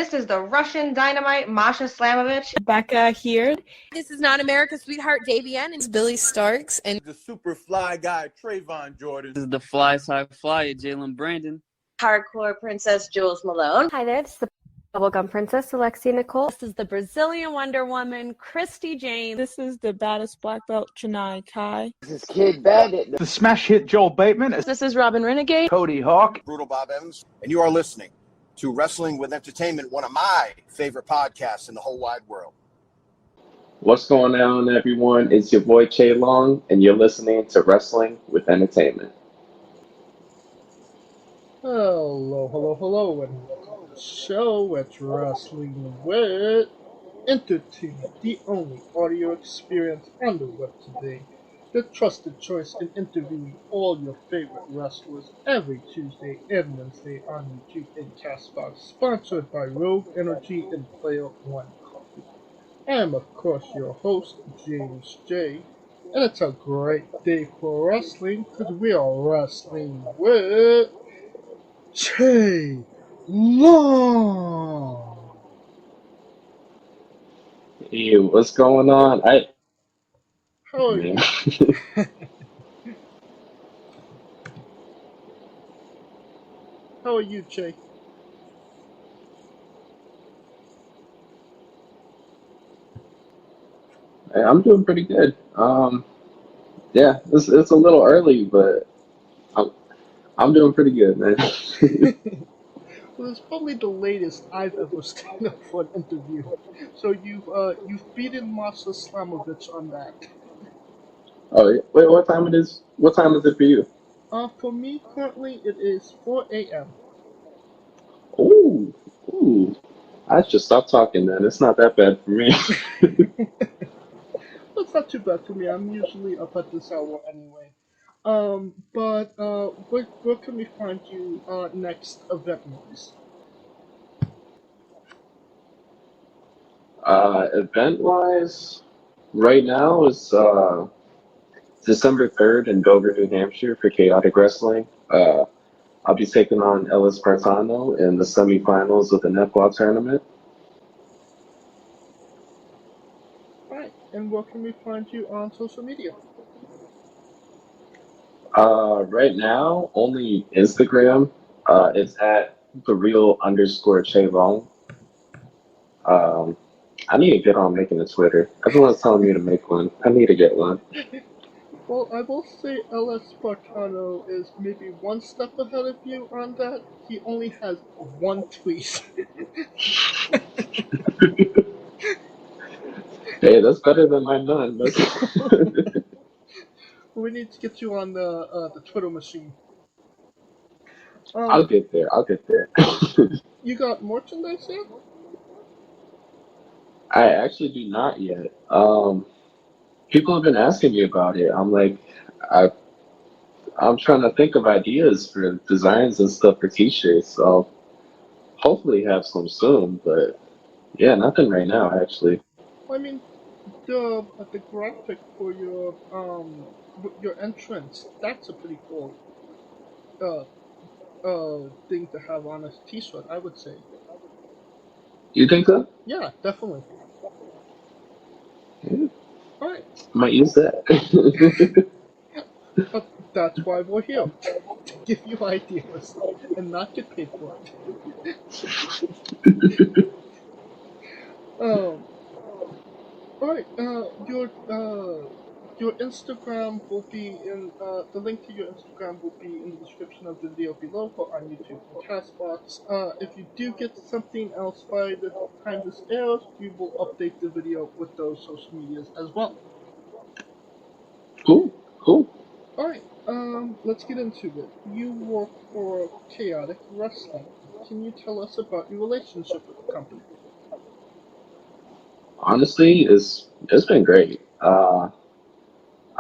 This is the Russian dynamite, Masha Slamovich. Becca here. This is not America's sweetheart, Davian. It's Billy Starks. And the super fly guy, Trayvon Jordan. This is the fly side flyer, Jalen Brandon. Hardcore princess, Jules Malone. Hi there, this is the bubblegum princess, Alexia Nicole. This is the Brazilian Wonder Woman, Christy Jane. This is the baddest black belt, Chennai Kai. This is Kid Bandit. The smash hit Joel Bateman. This is Robin Renegade. Cody Hawk. Brutal Bob Evans. And you are listening to Wrestling with Entertainment, one of my favorite podcasts in the whole wide world. What's going on, everyone? It's your boy Che Long, and you're listening to Wrestling with Entertainment. Hello, and welcome to the show. It's Wrestling with Entertainment, the only audio experience on the web today. The trusted choice in interviewing all your favorite wrestlers every Tuesday and Wednesday on YouTube and Castbox, sponsored by Rogue Energy and Player One Coffee. I am, of course, your host, James J. And it's a great day for wrestling because we are wrestling with Che Long. Hey, what's going on? How are you? How are you, Che? Hey, I'm doing pretty good. Yeah, it's a little early, but I'm doing pretty good, man. Well, it's probably the latest I've ever stayed up for an interview. So you've beaten Masha Slamovich on that. Oh, wait, what time it is? What time is it for you? For me, currently, it is 4 a.m. Ooh. I should stop talking, then. It's not that bad for me. It's not too bad for me. I'm usually up at this hour anyway. But where can we find you next event-wise? Event-wise, right now is December 3rd in Dover, New Hampshire for Chaotic Wrestling. I'll be taking on Espartano in the semifinals of the Nepwa Tournament. Right, and where can we find you on social media? Right now, only Instagram. It's at @thereal_Che Long. I need to get on making a Twitter. Everyone's telling me to make one. I need to get one. Well, I will say Espartano is maybe one step ahead of you on that. He only has one tweet. Hey, that's better than my none. We need to get you on the Twitter machine. I'll get there. You got merchandise yet? I actually do not yet. People have been asking me about it. I'm like, I'm trying to think of ideas for designs and stuff for t-shirts. So hopefully have some soon. But yeah, nothing right now actually. I mean, the graphic for your entrance, that's a pretty cool thing to have on a t-shirt, I would say. You think so? Yeah, definitely. Yeah. Alright. Might use that. But that's why we're here. To give you ideas and not get paid for it. Alright, your Instagram will be in, the link to your Instagram will be in the description of the video below or on YouTube and Castbox. If you do get something else by the time this airs, we will update the video with those social medias as well. Cool. Alright, let's get into it. You work for Chaotic Wrestling. Can you tell us about your relationship with the company? Honestly, it's been great.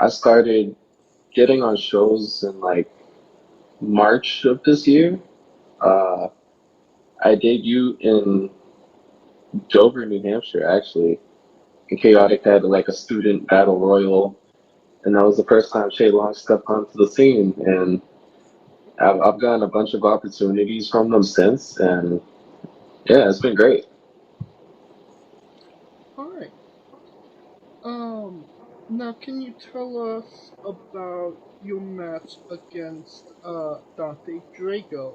I started getting on shows in like March of this year. I debuted in Dover, New Hampshire, actually. And Chaotic had like a student battle royal, and that was the first time Che Long stepped onto the scene. And I've gotten a bunch of opportunities from them since, and Yeah, it's been great. Alright. Now can you tell us about your match against Dante Drago,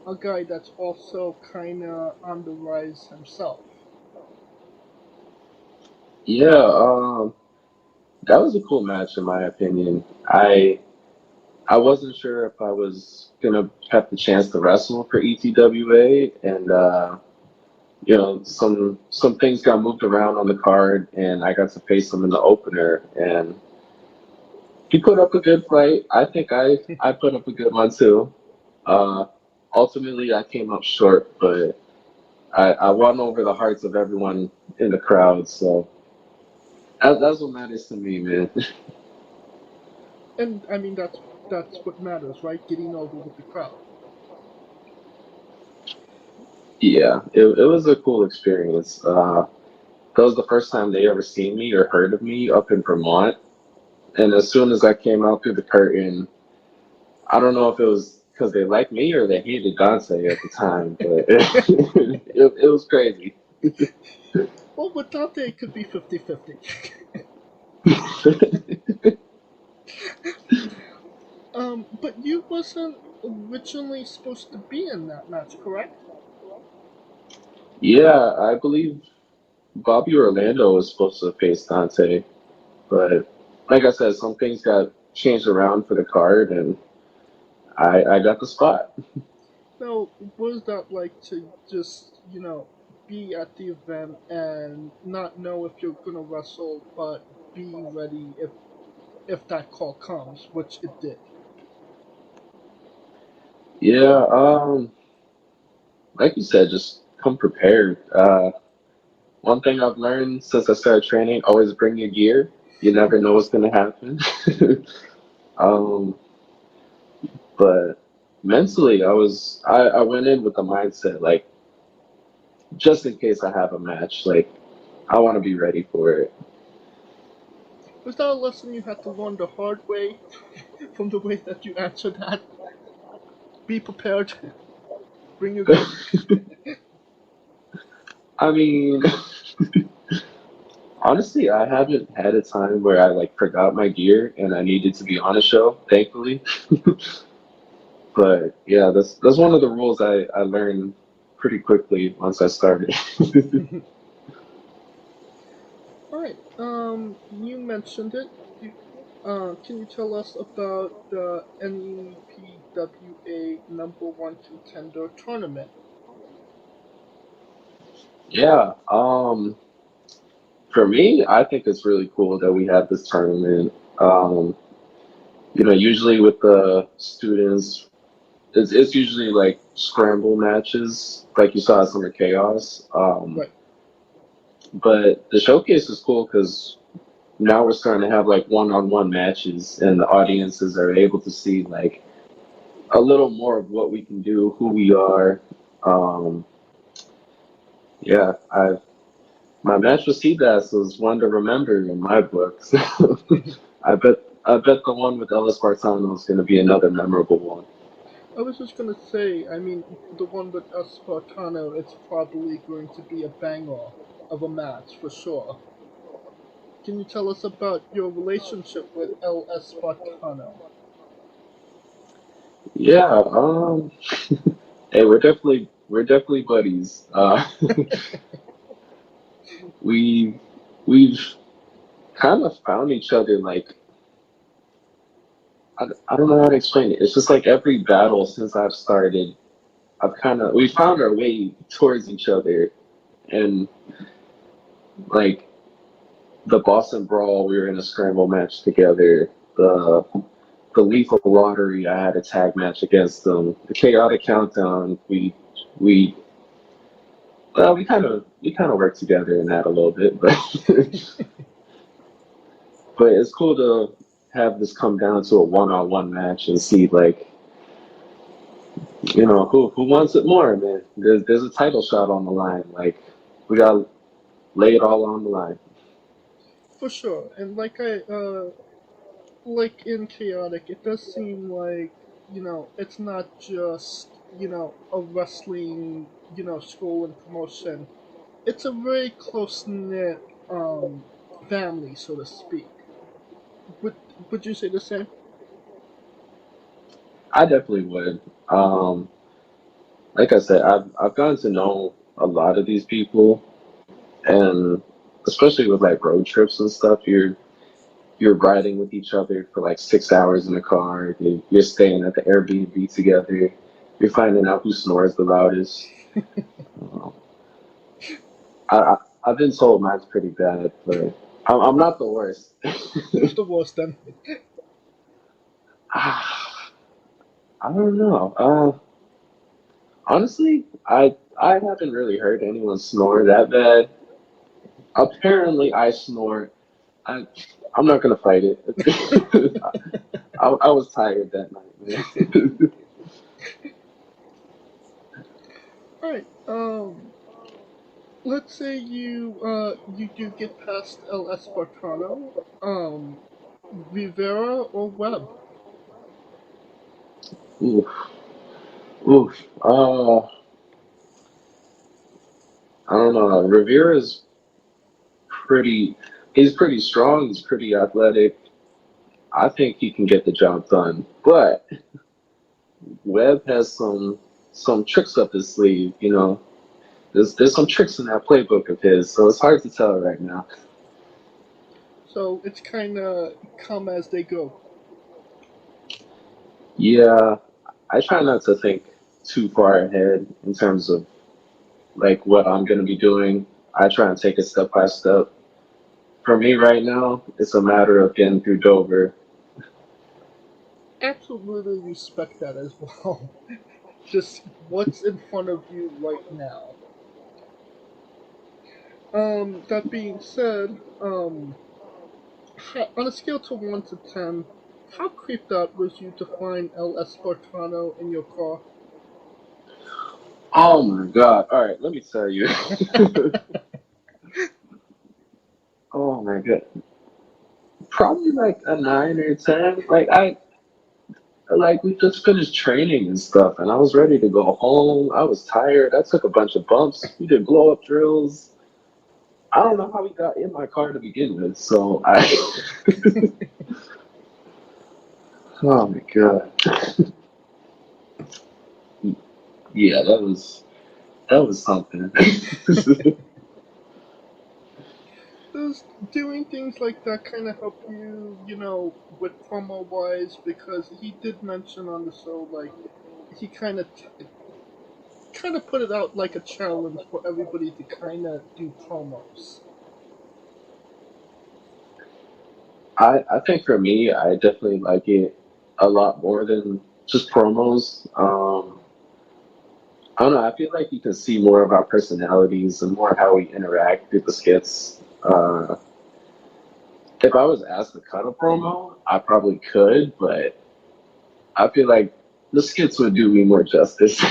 a guy that's also kinda on the rise himself? Yeah, that was a cool match in my opinion. I wasn't sure if I was gonna have the chance to wrestle for ETWA, and some things got moved around on the card, and I got to face him in the opener, and he put up a good fight. I think I put up a good one too. Uh, Ultimately, I came up short, but I won over the hearts of everyone in the crowd, so that's what matters to me, man. And I mean that's what matters, right? Getting over with the crowd. Yeah, it was a cool experience. That was the first time they ever seen me or heard of me up in Vermont. And as soon as I came out through the curtain, I don't know if it was because they liked me or they hated Dante at the time, but it was crazy. Well, with Dante it could be 50-50. But you wasn't originally supposed to be in that match, correct? Yeah, I believe Bobby Orlando was supposed to face Dante, but like I said, some things got changed around for the card, and I got the spot. Now, what is that like to just, be at the event and not know if you're gonna wrestle, but be ready if that call comes, which it did. Yeah, like you said, just come prepared. One thing I've learned since I started training, always bring your gear. You never know what's gonna happen. um, but mentally, I went in with the mindset like just in case I have a match, like I want to be ready for it. Was that a lesson you had to learn the hard way from the way that you answered that? Be prepared. Bring your gear. I mean, honestly, I haven't had a time where I like forgot my gear and I needed to be on a show, thankfully. But yeah, that's one of the rules I learned pretty quickly once I started. Alright, you mentioned it. Can you tell us about the NEPWA number one contender tournament? Yeah, for me, I think it's really cool that we have this tournament. Um, usually with the students, it's usually like scramble matches, like you saw at Summer Chaos. Right. But the showcase is cool because now we're starting to have like one-on-one matches, and the audiences are able to see like a little more of what we can do, who we are. Um, yeah, my match with Seabass was one to remember in my book. So I bet the one with Espartano is going to be another memorable one. I was just gonna say, I mean, the one with Espartano, it's probably going to be a banger of a match for sure. Can you tell us about your relationship with El Espartano? Yeah, hey, we're definitely buddies. We we've kind of found each other like I don't know how to explain it. It's just like every battle since I've started, we found our way towards each other, and like the Boston Brawl, we were in a scramble match together. The Lethal Lottery, I had a tag match against them. The Chaotic Countdown, we we kind of worked together in that a little bit, but but it's cool to have this come down to a one-on-one match and see like who wants it more, man. There's a title shot on the line. Like we gotta lay it all on the line. For sure, and like in Chaotic, it does seem like, it's not just a wrestling, school and promotion, it's a very close knit family, so to speak. Would would you say the same? I definitely would. Um, like I said, I've gotten to know a lot of these people, and especially with like road trips and stuff, you're riding with each other for like 6 hours in a car. You're staying at the Airbnb together. You're finding out who snores the loudest. Um, I I've been told mine's pretty bad, but I'm not the worst. Who's the worst then? I don't know. Honestly, I haven't really heard anyone snore that bad. Apparently, I snore. I I'm not gonna fight it. I was tired that night, man. Alright, let's say you do get past El Espartano, Rivera or Webb? Oof, oof. I don't know. Rivera's pretty. He's pretty strong. He's pretty athletic. I think he can get the job done. But Webb has some tricks up his sleeve. There's some tricks in that playbook of his, so it's hard to tell right now. So it's kind of come as they go. Yeah, I try not to think too far ahead in terms of like what I'm gonna be doing. I try and take it step by step. For me right now, it's a matter of getting through Dover. Absolutely respect that as well. Just what's in front of you right now. That being said, on a scale to 1 to 10, how creeped out was you to find El Espartano in your car? Oh my God! All right, let me tell you. Oh my God, probably like a 9 or 10. Like we just finished training and stuff, and I was ready to go home. I was tired. I took a bunch of bumps. We did blow up drills. I don't know how he got in my car to begin with. So oh my God, yeah, that was something. Does doing things like that kind of help you, with promo wise? Because he did mention on the show, like, he kind of put it out like a challenge for everybody to kind of do promos. I think for me, I definitely like it a lot more than just promos. I don't know. I feel like you can see more of our personalities and more how we interact with the skits. If I was asked to cut a promo, I probably could, but I feel like the skits would do me more justice.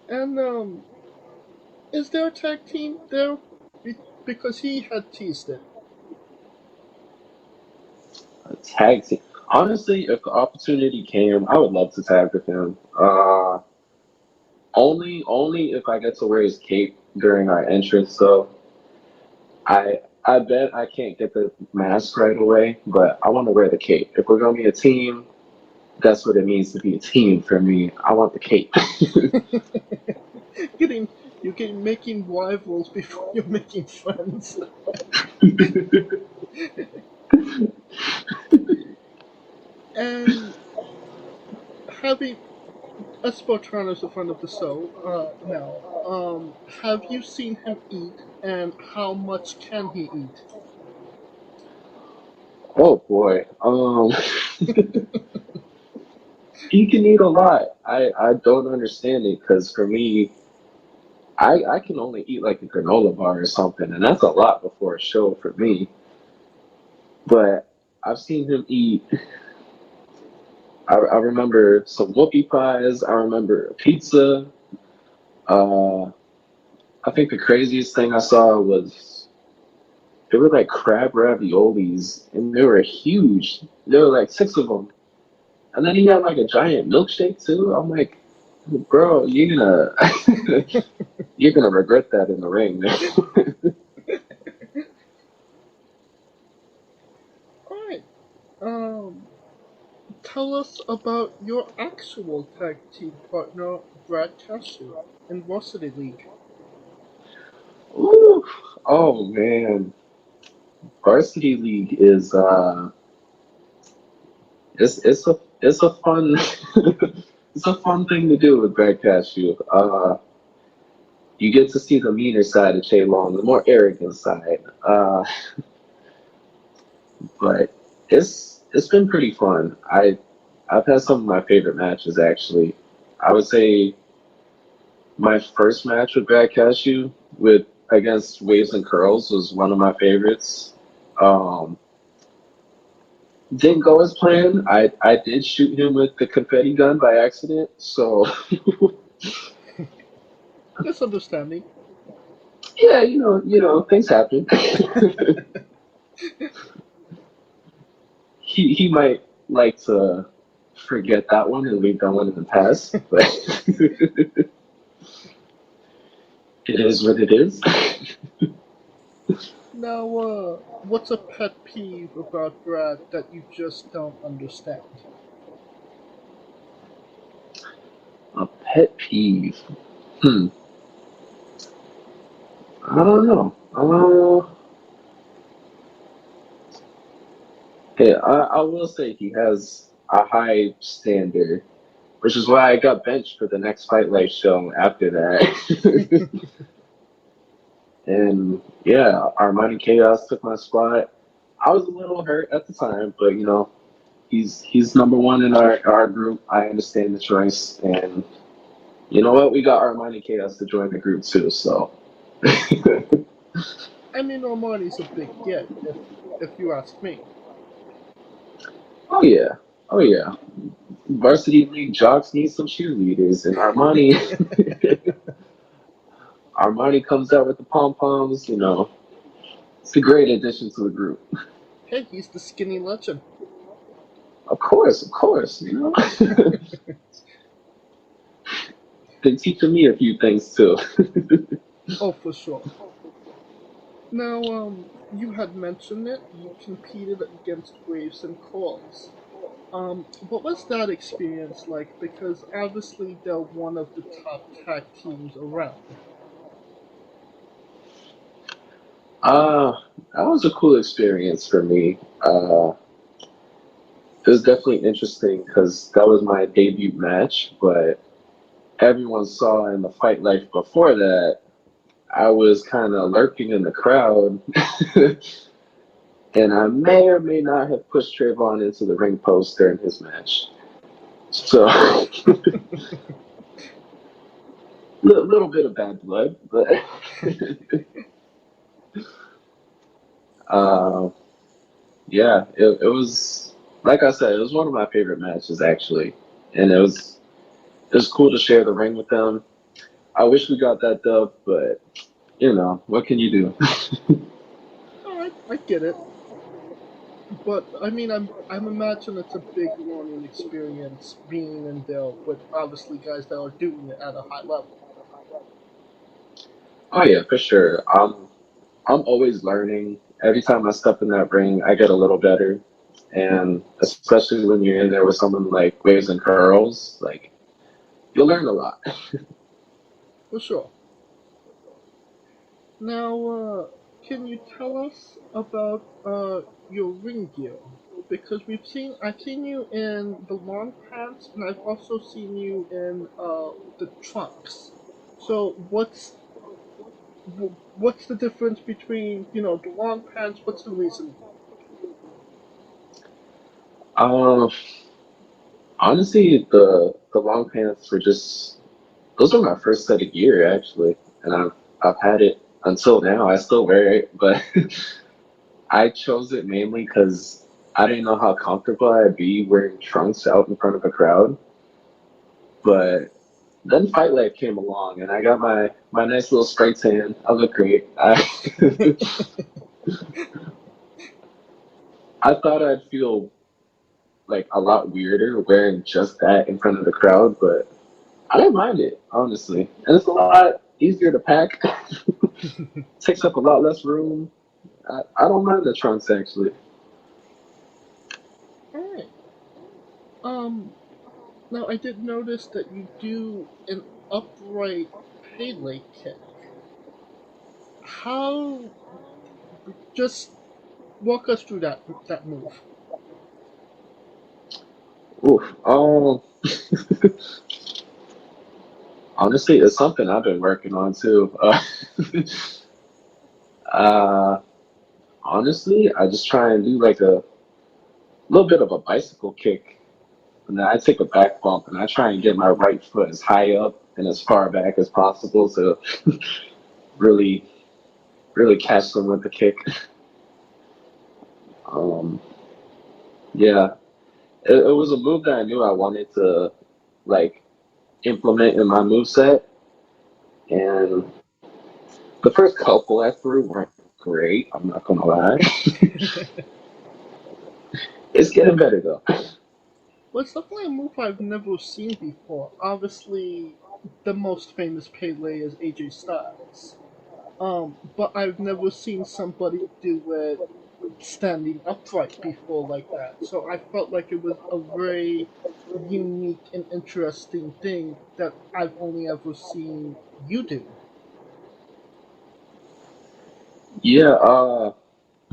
And is there a tag team there? Because he had teased it. A tag team. Honestly, if the opportunity came, I would love to tag with him. Only if I get to wear his cape during our entrance. So I bet I can't get the mask right away, but I want to wear the cape. If we're gonna be a team, that's what it means to be a team for me. I want the cape. You're getting making rivals before you're making friends. And having Espartano's a friend of the show now. Have you seen him eat, and how much can he eat? Oh boy. He can eat a lot. I don't understand it because for me, I can only eat like a granola bar or something, and that's a lot before a show for me. But I've seen him eat. I remember some whoopie pies. I remember a pizza. Uh, I think the craziest thing I saw was they were like crab raviolis, and they were huge. There were like six of them, And then he had like a giant milkshake too. I'm like, bro, you're gonna regret that in the ring, man. Alright. Tell us about your actual tag team partner, Brad Cashew, in Varsity League. Ooh, oh man, Varsity League is it's a fun it's a fun thing to do with Brad Cashew. You get to see the meaner side of Che Long, the more arrogant side. But it's been pretty fun. I've had some of my favorite matches actually. I would say my first match with Brad Cashew with against Waves and Curls was one of my favorites. Didn't go as planned. I did shoot him with the confetti gun by accident, so That's understanding. yeah, you know, things happen. he might like to forget that one and leave that one in the past, but it is what it is. Now, what's a pet peeve about Brad that you just don't understand? A pet peeve. I don't know. Hey, I will say he has a high standard, which is why I got benched for the next Fight Life show after that. And yeah, Armani Chaos took my spot. I was a little hurt at the time, but you know, he's number one in our group. I understand the choice, and you know what? We got Armani Chaos to join the group too, so. I mean, Armani's a big get, if you ask me. Oh yeah. Varsity League jocks need some cheerleaders, and Armani comes out with the pom poms. You know, it's a great addition to the group. Hey, he's the skinny legend. Of course. You know, been teaching me a few things too. Oh, for sure. Now, you had mentioned it. You competed against Waves and Calls. What was that experience like? Because obviously they're one of the top tag teams around. That was a cool experience for me. It was definitely interesting because that was my debut match, but everyone saw in the Fight Life before that I was kind of lurking in the crowd, and I may or may not have pushed Trayvon into the ring post during his match. So, little bit of bad blood, but yeah, it was like I said, it was one of my favorite matches actually, and it was cool to share the ring with them. I wish we got that dub, but you know, what can you do? Alright, I get it. But I mean, I'm imagine it's a big learning experience being in there with obviously guys that are doing it at a high level. Oh yeah, for sure. I'm always learning. Every time I step in that ring, I get a little better, and especially when you're in there with someone like Waves and Curls, like you'll learn a lot. For sure. Now, can you tell us about your ring gear? Because I've seen you in the long pants, and I've also seen you in the trunks. So what's the difference between the long pants? What's the reason? Um, Honestly, the long pants were just those were my first set of gear actually, and I've had it until now. I still wear it, but I chose it mainly because I didn't know how comfortable I'd be wearing trunks out in front of a crowd. But then Fight Life came along, and I got my nice little spray tan. I look great. I thought I'd feel like a lot weirder wearing just that in front of the crowd, but I didn't mind it, honestly. And it's a lot easier to pack. Takes up a lot less room. I don't mind the trunks, actually. Alright. Now I did notice that you do an upright Pele kick. How? Just walk us through that move. Oof. Honestly, it's something I've been working on too. Uh, honestly, I just try and do like a little bit of a bicycle kick, and then I take a back bump, and I try and get my right foot as high up and as far back as possible to really, really catch them with the kick. Um, yeah, it was a move that I knew I wanted to like implement in my moveset, and the first couple I threw weren't great. I'm not gonna lie. It's getting better though. Well, it's definitely a move I've never seen before. Obviously, the most famous Pele is AJ Styles. But I've never seen somebody do it standing upright before like that. So I felt like it was a very unique and interesting thing that I've only ever seen you do. Yeah,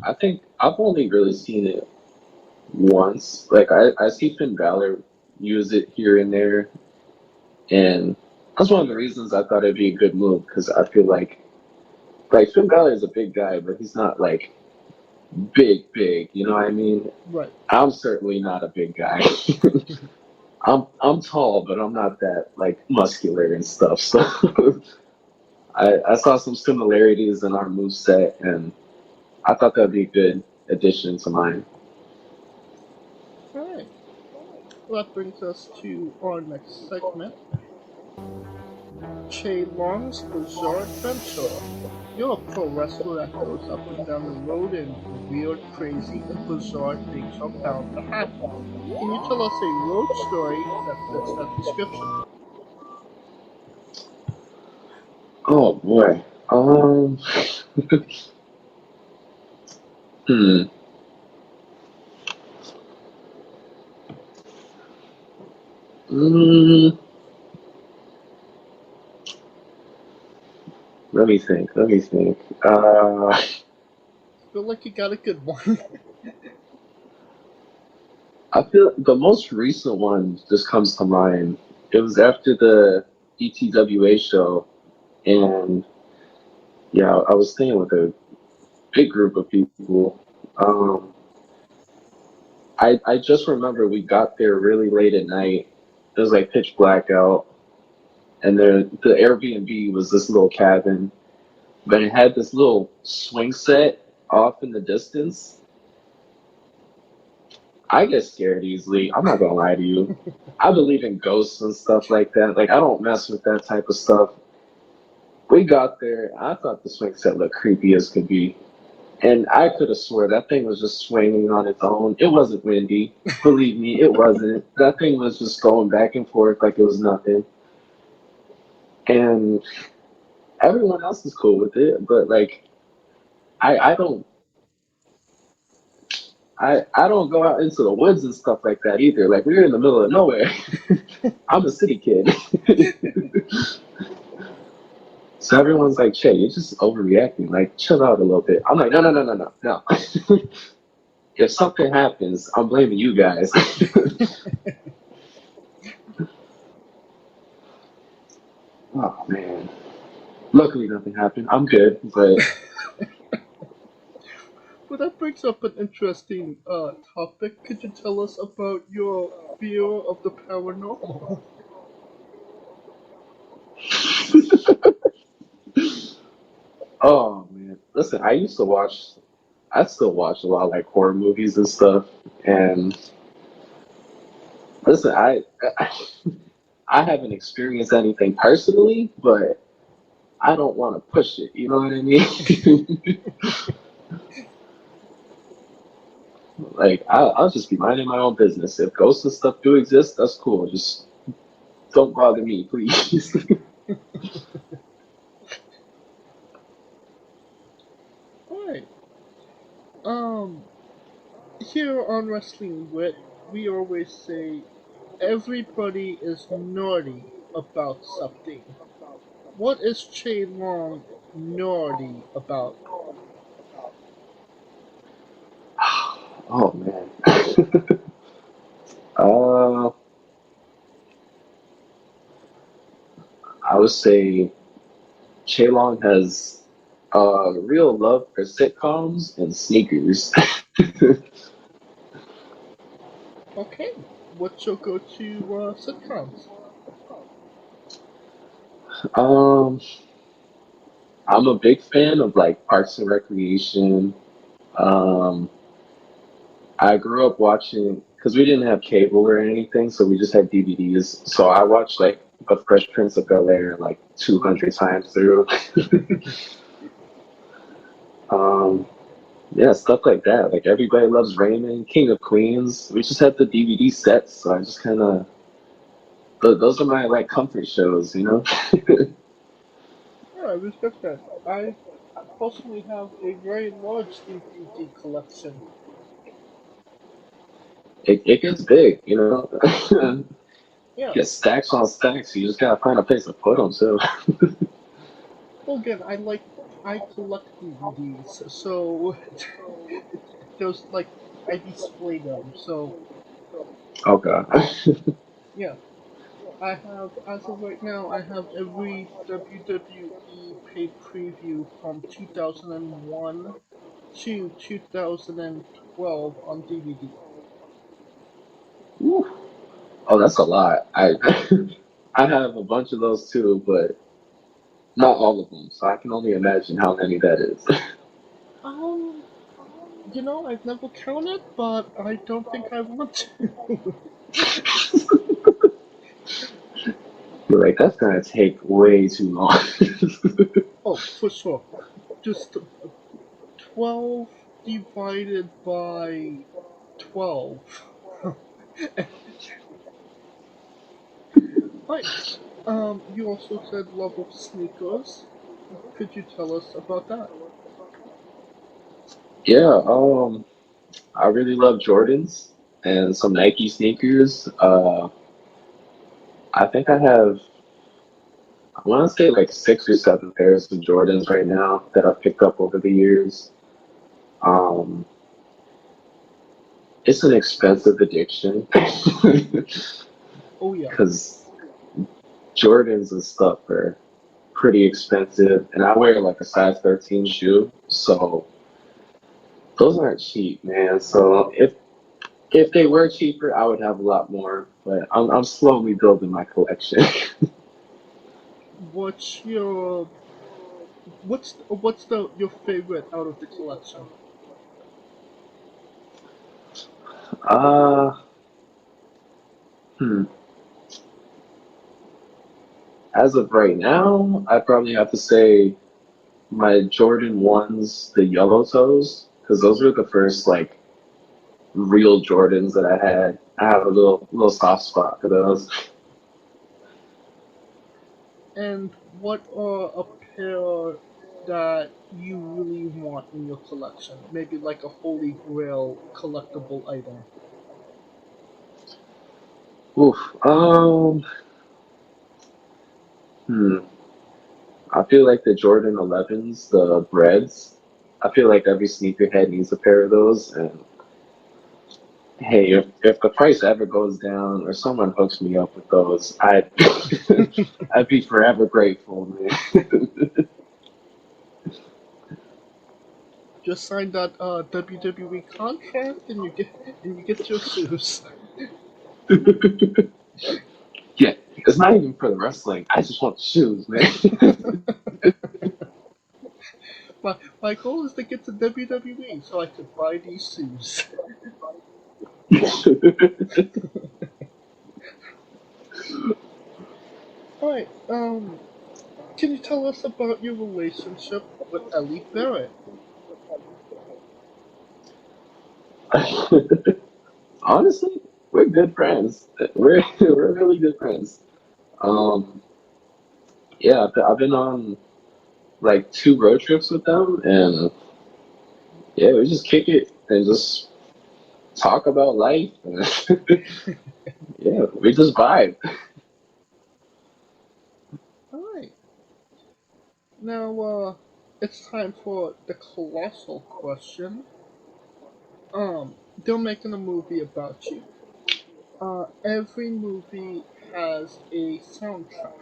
I think I've only really seen it once. Like I see Finn Balor use it here and there, and that's one of the reasons I thought it'd be a good move because I feel like Finn Balor is a big guy, but he's not like big. You know what I mean? Right. I'm certainly not a big guy. I'm tall, but I'm not that like muscular and stuff. So I saw some similarities in our moveset, and I thought that'd be a good addition to mine. Alright. Well, that brings us to our next segment. Long's Bizarre Adventure. You're a pro wrestler that goes up and down the road and weird, crazy, and bizarre things are bound to happen. Can you tell us a road story that fits that description? Oh boy. Hmm. Mm, let me think. I feel like you got a good one. I feel the most recent one just comes to mind. It was after the ETWA show, and yeah, I was staying with a big group of people. I just remember we got there really late at night. It was like pitch black out, and the Airbnb was this little cabin, but it had this little swing set off in the distance. I get scared easily. I'm not gonna lie to you. I believe in ghosts and stuff like that. Like I don't mess with that type of stuff. We got there. I thought the swing set looked creepy as could be. And I could have swore that thing was just swinging on its own. It wasn't windy. Believe me, it wasn't. That thing was just going back and forth like it was nothing. And everyone else is cool with it, but like I don't I don't go out into the woods and stuff like that either. Like we're in the middle of nowhere. I'm a city kid. So everyone's like, Che, you're just overreacting. Like, chill out a little bit. I'm like, no. If something happens, I'm blaming you guys. Oh, man. Luckily, nothing happened. I'm good, but... Well, that brings up an interesting topic. Could you tell us about your fear of the paranormal? Oh, man. Listen, I still watch a lot of like horror movies and stuff. And listen, I haven't experienced anything personally, but I don't want to push it. You know what I mean? Like, I'll just be minding my own business. If ghosts and stuff do exist, that's cool. Just don't bother me, please. Alright. Here on Wrestling Wit, we always say everybody is naughty about something. What is Che Long naughty about? Oh man. uh, I would say Long has real love for sitcoms and sneakers. Okay, what's your go-to sitcoms? um, I'm a big fan of like Parks and Recreation. Um, I grew up watching because we didn't have cable or anything, so we just had DVDs. So I watched like The Fresh Prince of Bel-Air like 200 times through. um, yeah, stuff like that. Like Everybody Loves Raymond, King of Queens. We just had the DVD sets, so I just kind of those are my like comfort shows, you know. Yeah, I respect that. I personally have a very large DVD collection. It gets big, you know. Yeah, Get stacks on stacks. You just gotta find a place to put them too. well again, I collect DVDs, so those like I display them. So Okay. yeah, I have as of right now I have every WWE pay-per-view from 2001 to 2012 on DVD. Woo. Oh, that's a lot. I I have a bunch of those too, but not all of them. So I can only imagine how many that is. Um, I've never counted, but I don't think I want to. You're like, that's gonna take way too long. Oh, for sure. Just 12 divided by 12. Right. You also said love of sneakers. Could you tell us about that? Yeah, I really love Jordans and some Nike sneakers. I think I have, I want to say like 6 or 7 pairs of Jordans right now that I've picked up over the years. Um, it's an expensive addiction Oh, yeah. because Jordans and stuff are pretty expensive, and I wear like a size 13 shoe, so those aren't cheap, man. So if they were cheaper, I would have a lot more, but I'm slowly building my collection. What's your what's your favorite out of the collection? uh, hmm. As of right now, I probably have to say my Jordan 1s, the yellow toes, because those were the first like real Jordans that I had. I have a little soft spot for those. And what are a pair that you really want in your collection? Maybe like a holy grail collectible item. Oof. Hmm. I feel like the Jordan 11s, the Breads. I feel like every sneakerhead needs a pair of those. And hey, if the price ever goes down or someone hooks me up with those, I'd be forever grateful, man. Just sign that WWE contract and you get your shoes. Yeah, it's not even for the wrestling. I just want the shoes, man. My goal is to get to WWE so I could buy these shoes. Alright, can you tell us about your relationship with Ellie Barrett? Honestly, we're good friends. We're really good friends. Um, yeah, I've been on like 2 road trips with them, and yeah, we just kick it and just talk about life. Yeah, we just vibe. Alright. Now, it's time for the colossal question. They're making a movie about you. Every movie has a soundtrack.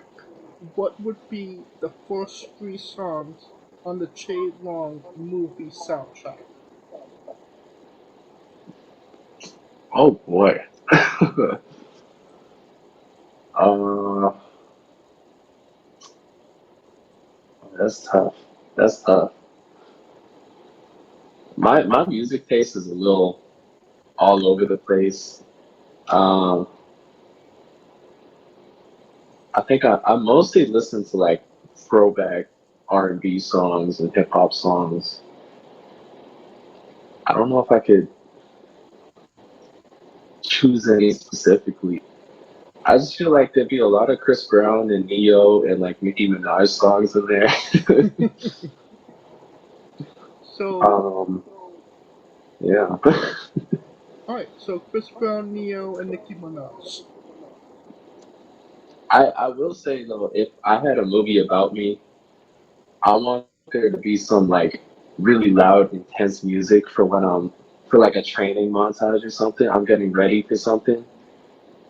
What would be the first 3 songs on the Che Long movie soundtrack? Oh boy. uh, that's tough. That's tough. My music taste is a little all over the place. Um, I think I mostly listen to like throwback R&B songs and hip hop songs. I don't know if I could choose any specifically. I just feel like there'd be a lot of Chris Brown and Neo and like Nicki Minaj songs in there. So, Yeah. alright, so Chris Brown, Neo, and Nicki Minaj. I will say though, if I had a movie about me, I want there to be some like really loud, intense music for when I'm for like a training montage or something. I'm getting ready for something.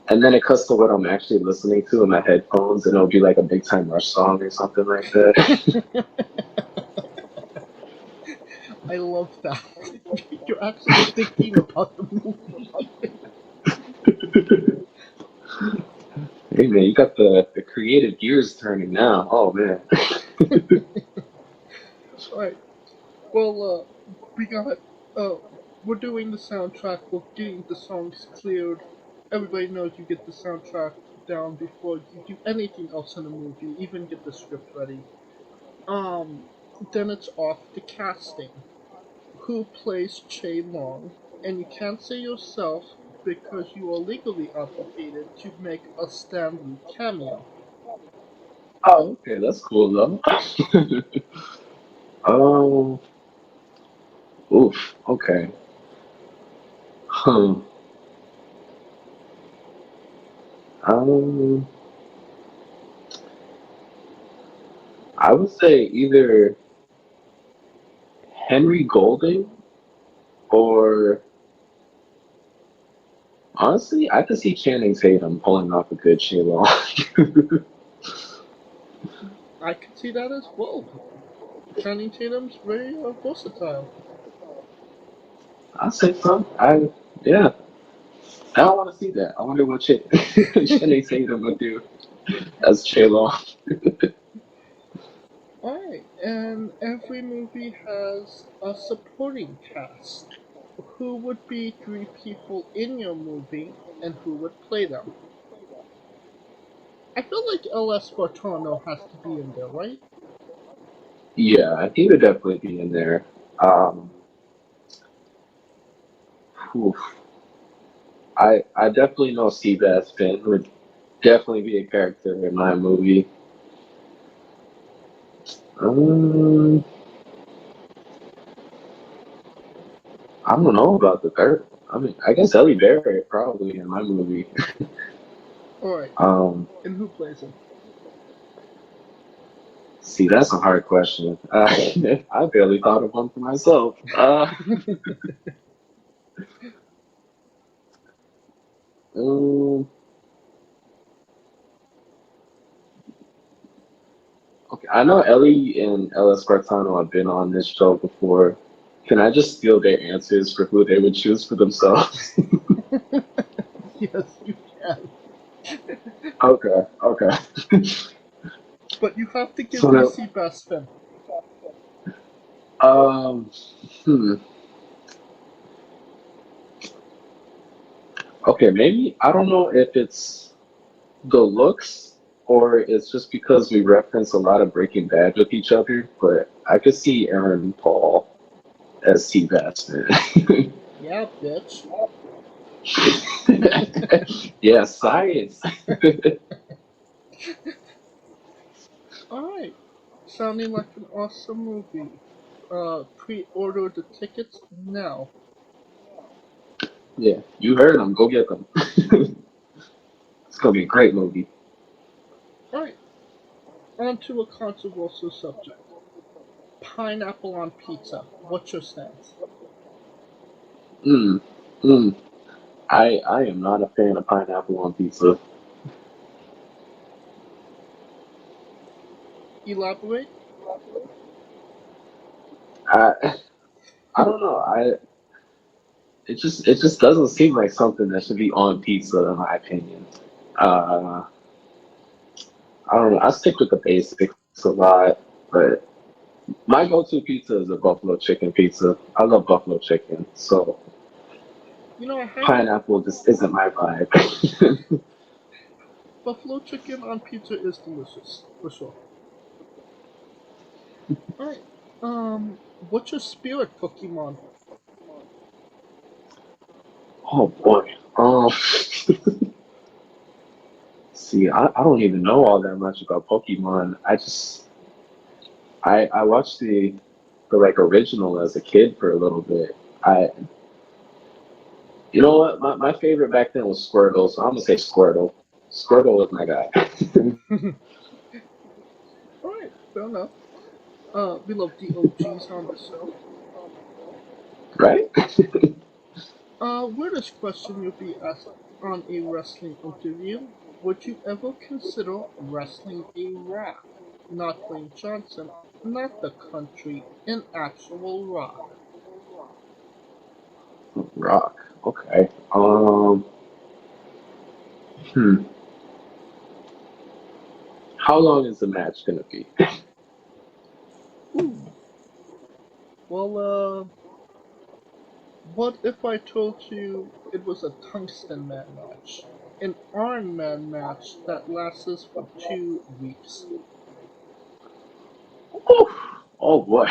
And then it cuts to what I'm actually listening to in my headphones, and it'll be like a Big Time Rush song or something like that. I love that. You're actually thinking about the movie. Hey man, you got the creative gears turning now. Oh man. Alright, well, we got, we're doing the soundtrack, we're getting the songs cleared. Everybody knows you get the soundtrack down before you do anything else in the movie, even get the script ready. Um, then it's off to casting. Who plays Che Long? And you can't say yourself because you are legally obligated to make a Stanley cameo. Oh, okay, that's cool though. Oh, oof. Okay. Hmm. Um, I would say either Henry Golding or honestly, I could see Channing Tatum pulling off a good Sheila. I could see that as well. Channing Tatum's very versatile. I'll say so. Yeah. I don't want to see that. I wonder what Channing Tatum would do as Sheila. Alright, and every movie has a supporting cast. Who would be 3 people in your movie and who would play them? I feel like El Espartano has to be in there, right? Yeah, he would definitely be in there. Um, oof. I definitely know Seabass Finn would definitely be a character in my movie. Um, I don't know about the third. I mean, I guess Ellie Barrett probably in my movie. Alright, Um, and who plays him? See, that's a hard question. I barely thought of one for myself. Um, okay, I know Ellie and El Espartano have been on this show before. Can I just steal their answers for who they would choose for themselves? Yes, you can. Okay. But you have to give So me now, Seabass Finn. um, hmm. Okay, maybe I don't know if it's the looks or it's just because we reference a lot of Breaking Bad with each other, but I could see Aaron Paul as Seabass. Yeah, bitch. Yeah, science. Alright. Sounding like an awesome movie. Pre-order the tickets now. Yeah, you heard them. Go get them. It's gonna be a great movie. Alright. On to a controversial subject. Pineapple on pizza. What's your stance? Mm, mm. I am not a fan of pineapple on pizza. Elaborate? I I don't know. It just doesn't seem like something that should be on pizza in my opinion. Uh, I don't know. I stick with the basics a lot, but my go-to pizza is a buffalo chicken pizza. I love buffalo chicken, so You know, I had pineapple just isn't my vibe. buffalo chicken on pizza is delicious, for sure. Alright. What's your spirit Pokemon? Oh boy. See, I don't even know all that much about Pokemon. I watched the like original as a kid for a little bit. You know what? My favorite back then was Squirtle, so I'm gonna say Squirtle. Squirtle was my guy. Alright, fair enough. We love the OGs on the show. Right? Weirdest question you'll be asked on a wrestling interview. Would you ever consider wrestling a Rock? Not Dwayne Johnson, not the country, an actual Rock. Rock. Okay. Hmm. How long is the match gonna be? Ooh. Well, what if I told you it was a Tungsten Man match? An Iron Man match that lasts for 2 weeks. Oh boy.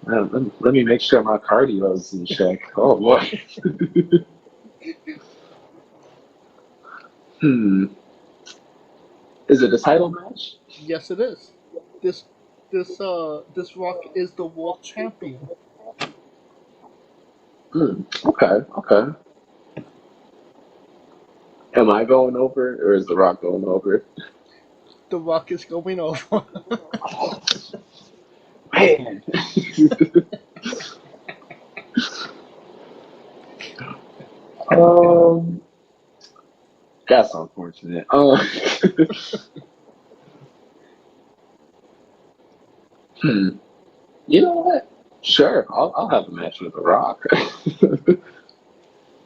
Let me make sure my cardio is in check. Oh boy. Hmm. Is it a title match? Yes, it is. This this Rock is the world champion. Hmm. Okay. Okay. Am I going over, or is The Rock going over? The Rock is going over. Man. um. That's unfortunate. Hmm. You know what? Sure, I'll have a match with The Rock.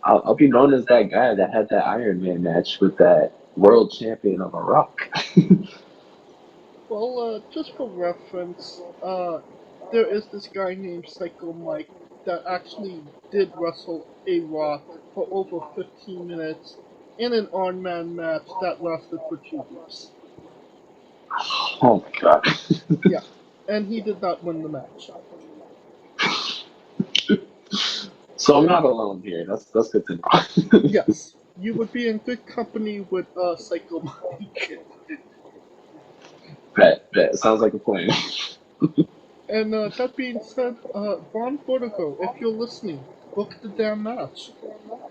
I'll be known as that guy that had that Iron Man match with that world champion of The Rock. Well, just for reference, there is this guy named Psycho Mike that actually did wrestle a Rock for over 15 minutes in an Iron Man match that lasted for 2 weeks. Oh my god. Yeah, and he did not win the match. So I'm not alone here. That's good to know. Yes, you would be in good company with Psycho Mike. Bet. Sounds like a plan. And that being said, Von Vertigo, if you're listening, book the damn match. Right.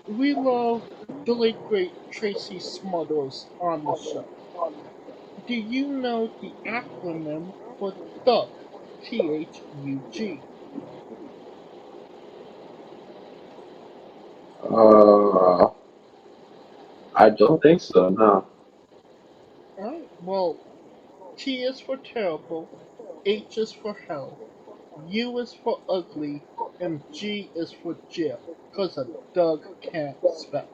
We love the late great Tracy Smothers on the show. Do you know the acronym for THUG? THUG. uh, I don't think so. No. Alright, well, T is for terrible, H is for hell, U is for ugly, and G is for Jill, cause a Doug can't spell.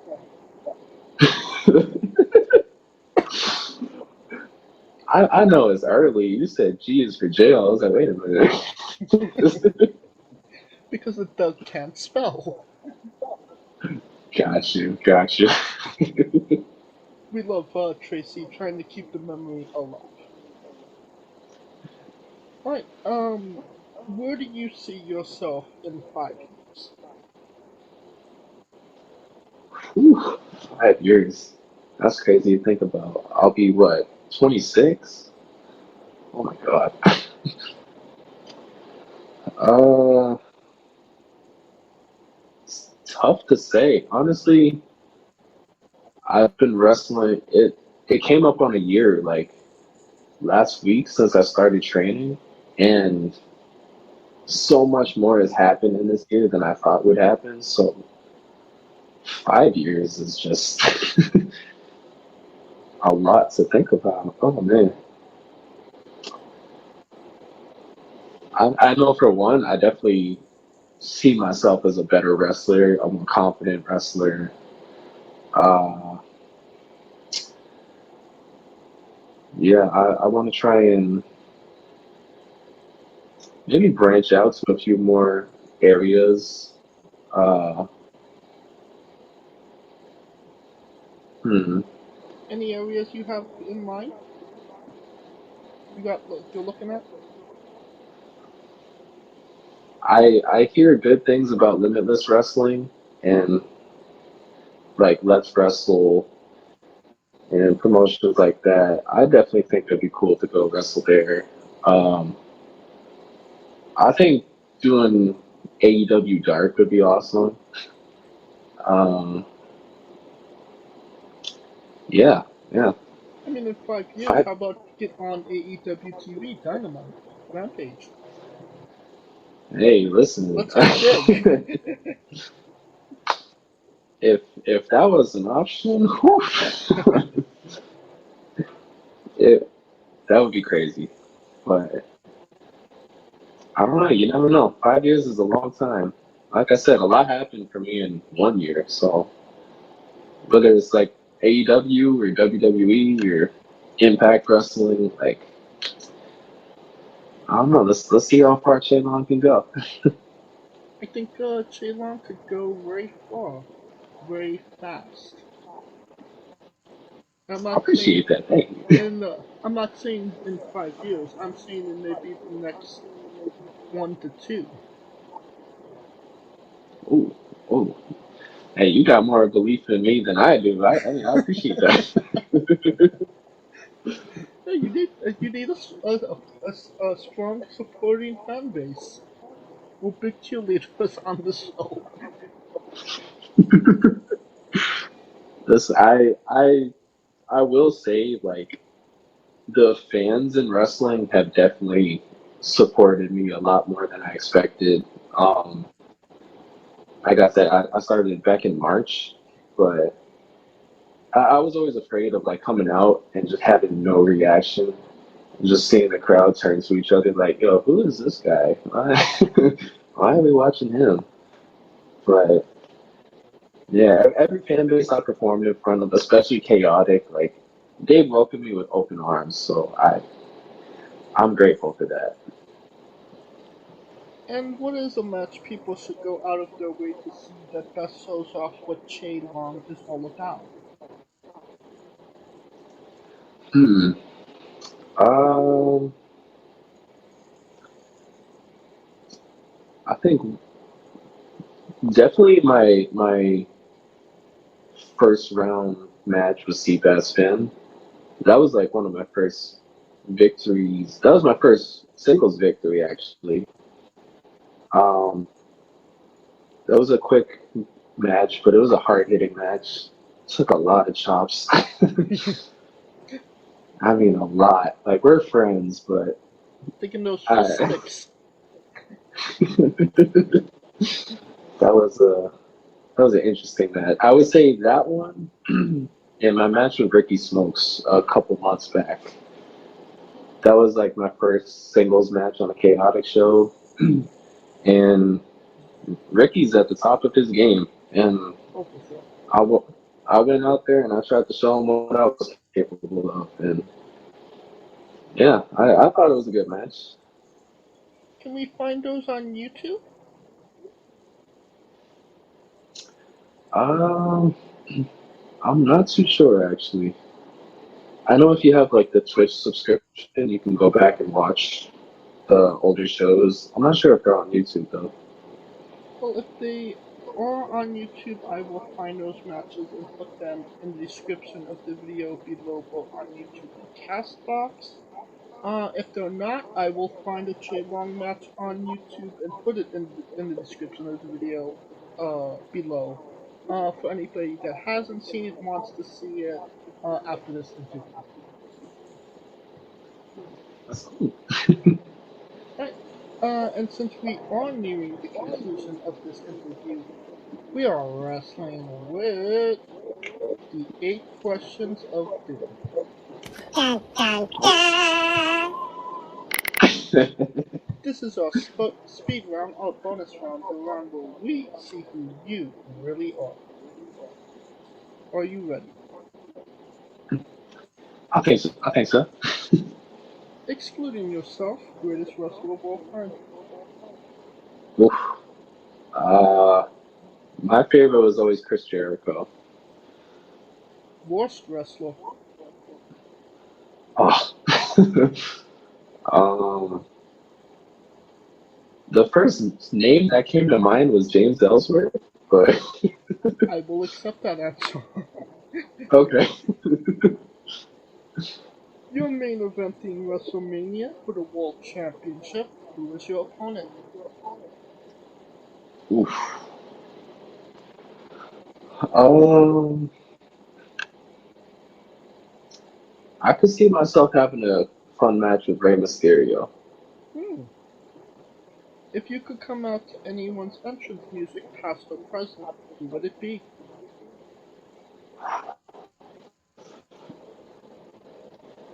I know it's early. You said G is for jail. I was like, wait a minute. Because a Doug can't spell. Got you. We love Tracy trying to keep the memory alive. Alright, where do you see yourself in 5 years? Whew, 5 years. That's crazy to think about. I'll be what, 26? Oh my god. Uh, it's tough to say. Honestly, I've been wrestling. It came up on a year like last week since I started training, and so much more has happened in this year than I thought would happen. So 5 years is just a lot to think about. Oh man. I know for one, I definitely see myself as a better wrestler, a more confident wrestler. Uh, yeah, I want to try and maybe branch out to a few more areas. Uh, hmm. Any areas you have in mind? You're looking at? I hear good things about Limitless Wrestling and like Let's Wrestle and promotions like that. I definitely think it'd be cool to go wrestle there. Um, I think doing AEW Dark would be awesome. Um, yeah, yeah. I mean, in 5 years, how about get on AEW TV, Dynamite, Rampage? Hey, listen. Let's get big. if that was an option, whew, that would be crazy. But I don't know. You never know. 5 years is a long time. Like I said, a lot happened for me in 1 year. So whether it's like AEW or WWE or Impact Wrestling, like I don't know. Let's see how far Chain Long can go. I think Ceylon could go very far, very fast. I'm I not saying, appreciate that. Thank you. and I'm not saying in 5 years. I'm saying in maybe the next 1 to 2. Ooh, ooh. Hey, you got more belief in me than I do. I mean, I appreciate that. Yeah, you need a strong supporting fan base. We're big cheerleaders on the show. Listen, I will say like the fans in wrestling have definitely supported me a lot more than I expected. Um, like I said, I started back in March, but I was always afraid of like coming out and just having no reaction, just seeing the crowd turn to each other like, "Yo, who is this guy? Why are we watching him?" But yeah, every fan base I performed in front of, especially Chaotic, like they welcomed me with open arms. So I'm grateful for that. And what is a match people should go out of their way to see that best shows off what Che Long is all about? Hmm. Um, I think definitely my first round match with Seabass Finn. That was like one of my first victories. That was my first singles victory actually. Um, that was a quick match, but it was a hard hitting match. Took a lot of chops. I mean, a lot. Like we're friends, but Taking those I, sticks. that was an interesting match. I would say that one and my match with Ricky Smokes a couple months back. That was like my first singles match on a chaotic show, and Ricky's at the top of his game, and Oh, for sure. I went out there and I tried to show him what I was capable of, and yeah, I thought it was a good match. Can we find those on YouTube? Um, I'm not too sure actually. I know if you have like the Twitch subscription, you can go back and watch. the older shows. I'm not sure if they're on YouTube though. Well, if they are on YouTube, I will find those matches and put them in the description of the video below, both on YouTube and Castbox. If they're not, I will find a Long match on YouTube and put it in the description of the video below. For anybody that hasn't seen it, wants to see it after this interview. That's cool. Right. And since we are nearing the conclusion of this interview, we are wrestling with the 8 questions of doom. This is our speed round, our bonus round, the round where we see who you really are. Are you ready? I think so. Excluding yourself, greatest wrestler of all time. Oof. My favorite was always Chris Jericho. Worst wrestler. Oh. The first name that came to mind was James Ellsworth, but I will accept that answer. okay. You're main eventing WrestleMania for the World Championship. Who is your opponent? Oof. I could see myself having a fun match with Rey Mysterio. If you could come out to anyone's entrance music, past or present, who would it be?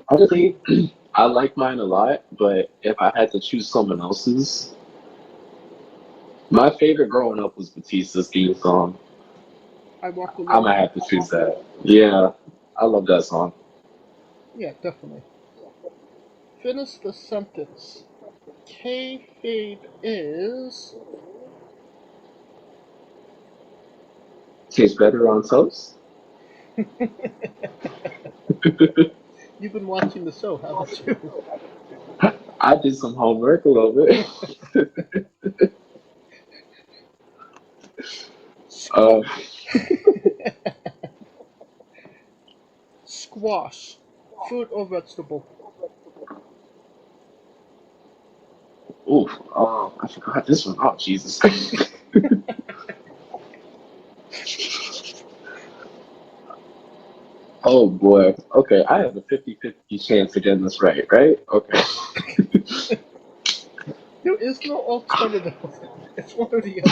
Honestly, I like mine a lot, but if I had to choose someone else's, my favorite growing up was Batista's theme song. I Walk Alone. I might have to choose that. Yeah, I love that song. Yeah, definitely. Finish the sentence. Kayfabe is... Tastes better on toast? You've been watching the show, haven't you? I did some homework a little bit. Squash. Fruit or vegetable? Oof. Oh, I forgot this one. Oh, Jesus. Oh, boy. Okay, I have a 50-50 chance of getting this right? Okay. There is no alternative. It's one or the other.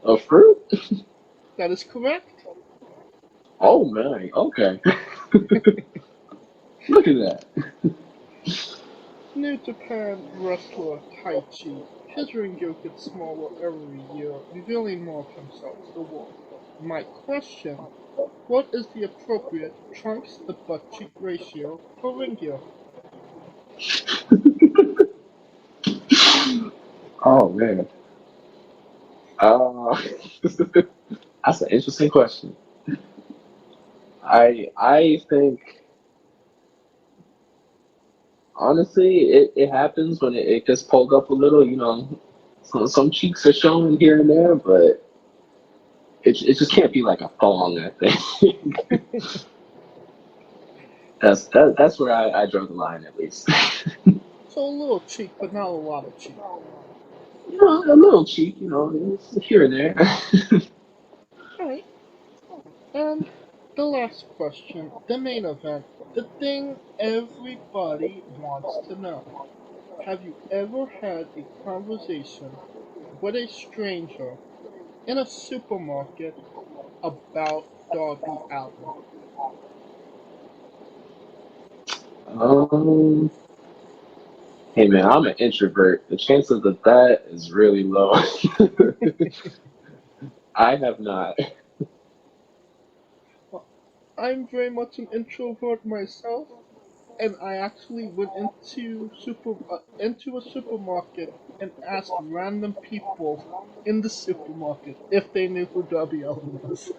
A fruit? That is correct. Oh, man. Okay. Look at that. New Japan wrestler Taichi. His ring gear gets smaller every year, revealing more of himself to the world. My question, what is the appropriate trunks to butt cheek ratio for ring gear? Oh, man. That's an interesting question. I think, honestly, it happens when it gets pulled up a little, some cheeks are showing here and there, but it just can't be like a thong, I think. That's where I draw the line, at least. So a little cheek, but not a lot of cheek. A little cheek, it's here and there. Alright. And the last question, the main event, the thing everybody wants to know. Have you ever had a conversation with a stranger in a supermarket about Darby Allin? Hey man, I'm an introvert. The chances of that is really low. I have not. Well, I'm very much an introvert myself, and I actually went into a supermarket and asked random people in the supermarket if they knew who Darby Allin was.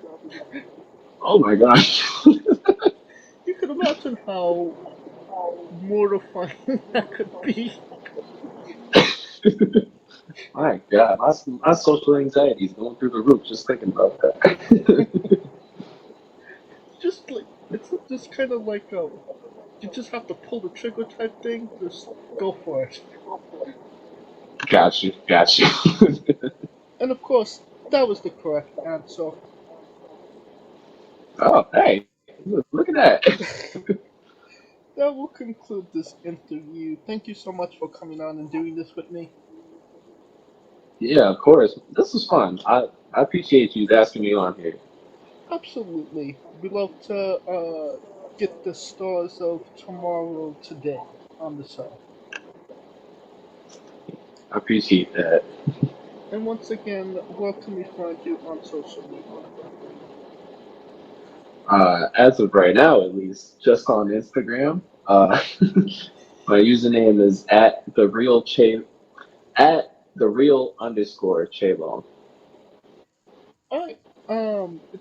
Oh my gosh. You can imagine how mortifying that could be. My God, my social anxiety is going through the roof just thinking about that. Just like it's just kind of like you just have to pull the trigger type thing. Just go for it. Got you. And of course, that was the correct answer. Oh, hey, look at that. That will conclude this interview. Thank you so much for coming on and doing this with me. Yeah, of course. This was fun. I appreciate you asking me on here. Absolutely. We love to get the stars of tomorrow today on the show. I appreciate that. And once again, where can we find you on social media? As of right now, at least, just on Instagram. My username is @the real_Chalong. Alright.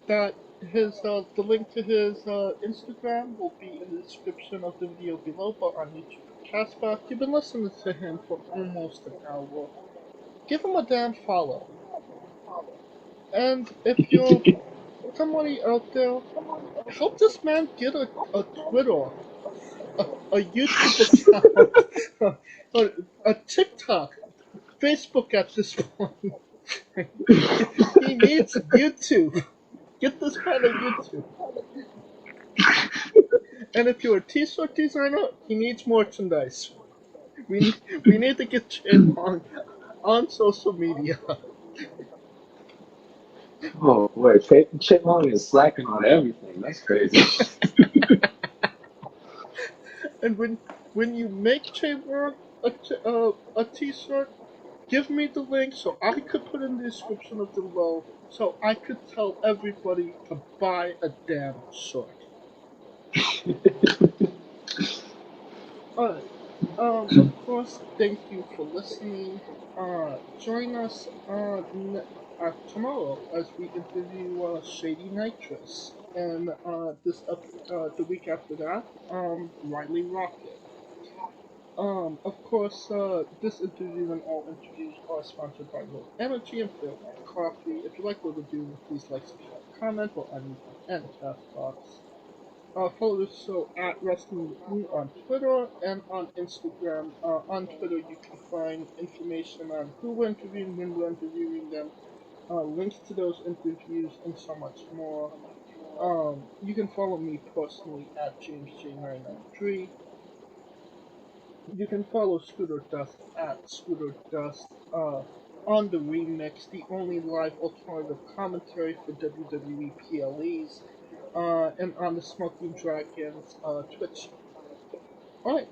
That his the link to his Instagram will be in the description of the video below, but on YouTube and Castbox. You've been listening to him for almost an hour. Give him a damn follow. And if you're somebody out there, help this man get a Twitter, a YouTube account, a TikTok, Facebook at this point. He needs YouTube. Get this man a YouTube. And if you're a t-shirt designer, he needs merchandise. We need to get Jim on social media. Oh boy, Chalong is slacking on everything. That's crazy. And when you make Chamber a t-shirt, give me the link so I could put in the description of the below, so I could tell everybody to buy a damn shirt. Alright. Of course, thank you for listening. Join us tomorrow as we interview Shady Nitrous, and the week after that, Riley Rocket. Of course, this interview and all interviews are sponsored by Low Energy and Fair White Coffee. If you like what we're doing, please like, subscribe, comment, or anything, and chat box. Follow the show at Wrestling With Me on Twitter and on Instagram. On Twitter, you can find information on who we're interviewing, when we're interviewing them, links to those interviews, and so much more. You can follow me personally at JamesJ993. You can follow Scooter Dust at Scooter Dust. On the Remix, the only live alternative commentary for WWE PLEs. And on the Smoking Dragons Twitch. Alright,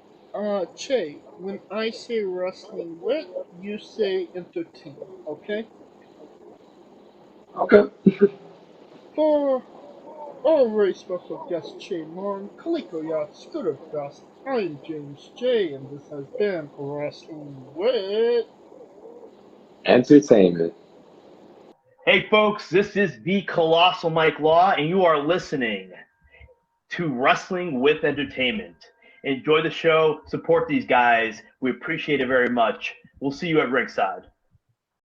Che, when I say wrestling wit, you say entertain, okay? Okay. For our very special guest Che Long, Kaliko Yacht, Scooter Dust, I'm James J, and this has been Wrestling Wit Entertainment. Hey folks, this is the Colossal Mike Law, and you are listening to Wrestling with Entertainment. Enjoy the show, support these guys. We appreciate it very much. We'll see you at ringside.